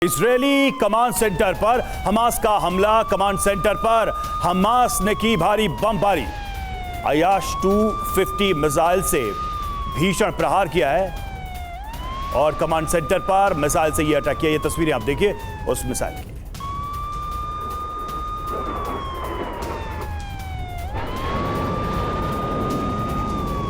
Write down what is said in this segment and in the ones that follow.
Israeli command centre पर Hamas का हमला। कमांड सेंटर पर हमास ने की भारी बमबारी। अयाश 250 मिसाइल से भीषण प्रहार किया है और कमांड सेंटर पर मिसाइल से यह अटैक किया। ये तस्वीरें आप देखिए उस मिसाइल की।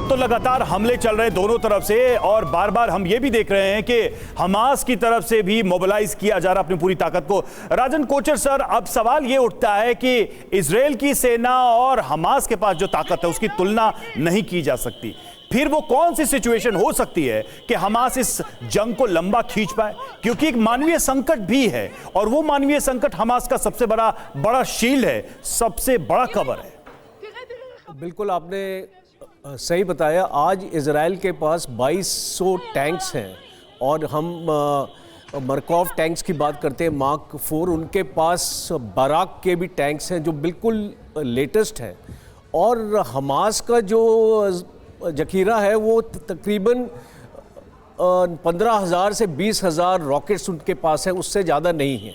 तो लगातार हमले चल रहे दोनों तरफ से और बार बार हम ये भी देख रहे हैं कि हमास की तरफ से भी मोबिलाइज किया जा रहा अपनी पूरी ताकत को। राजन कोचर सर, अब सवाल ये उठता है कि इजरायल की सेना और हमास के पास जो ताकत है उसकी तुलना नहीं की जा सकती। फिर वो कौन सी सिचुएशन हो सकती है कि हमास इस जंग को लंबा खींच पाए, क्योंकि एक मानवीय संकट भी है और वो मानवीय संकट हमास का सबसे बड़ा शील्ड है, सबसे बड़ा कवर है। बिल्कुल आपने सही बताया। आज इजराइल के पास 2200 टैंक्स हैं और हम मरकॉव टैंक्स की बात करते हैं, मार्क 4, उनके पास बाराक के भी टैंक्स हैं जो बिल्कुल लेटेस्ट हैं। और हमास का जो जखीरा है वो तकरीबन 15,000 से 20,000 रॉकेट्स उनके पास है, उससे ज़्यादा नहीं है।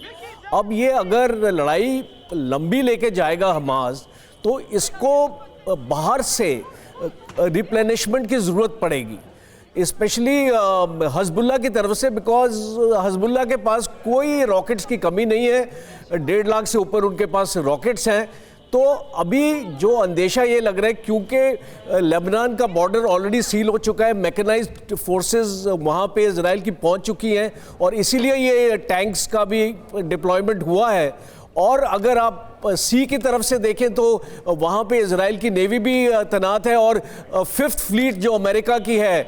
अब ये अगर लड़ाई लंबी लेके जाएगा हमास, तो इसको बाहर से रिप्लेनिशमेंट की ज़रूरत पड़ेगी, स्पेशली हज़बुल्लाह की तरफ से, बिकॉज हज़बुल्लाह के पास कोई रॉकेट्स की कमी नहीं है। 1.5 लाख से ऊपर उनके पास रॉकेट्स हैं। तो अभी जो अंदेशा ये लग रहा है, क्योंकि लेबनान का बॉर्डर ऑलरेडी सील हो चुका है, मैकेनाइज्ड फोर्सेस वहाँ पे इजराइल की पहुँच चुकी हैं और इसीलिए ये टैंक्स का भी डिप्लॉयमेंट हुआ है। और अगर आप सी की तरफ से देखें तो वहाँ पे इजराइल की नेवी भी तैनात है और 5th फ्लीट जो अमेरिका की है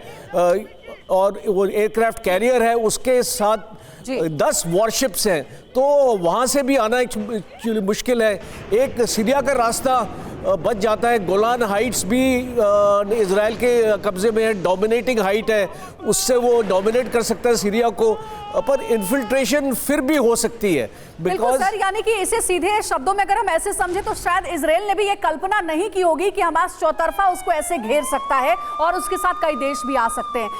और वो एयरक्राफ्ट कैरियर है, उसके साथ 10 वॉरशिप्स हैं। तो वहाँ से भी आना एक मुश्किल है। एक सीरिया का रास्ता बच जाता है। गोलान हाइट्स भी इजराइल के कब्जे में है, डोमिनेटिंग हाइट है, उससे वो डोमिनेट कर सकता है सीरिया को, पर इन्फिल्ट्रेशन फिर भी हो सकती है। बिल्कुल सर, यानी कि इसे सीधे शब्दों में अगर हम ऐसे समझे तो शायद इजराइल ने भी ये कल्पना नहीं की होगी कि हमास चौतरफा उसको ऐसे घेर सकता है और उसके साथ कई देश भी आ सकते हैं।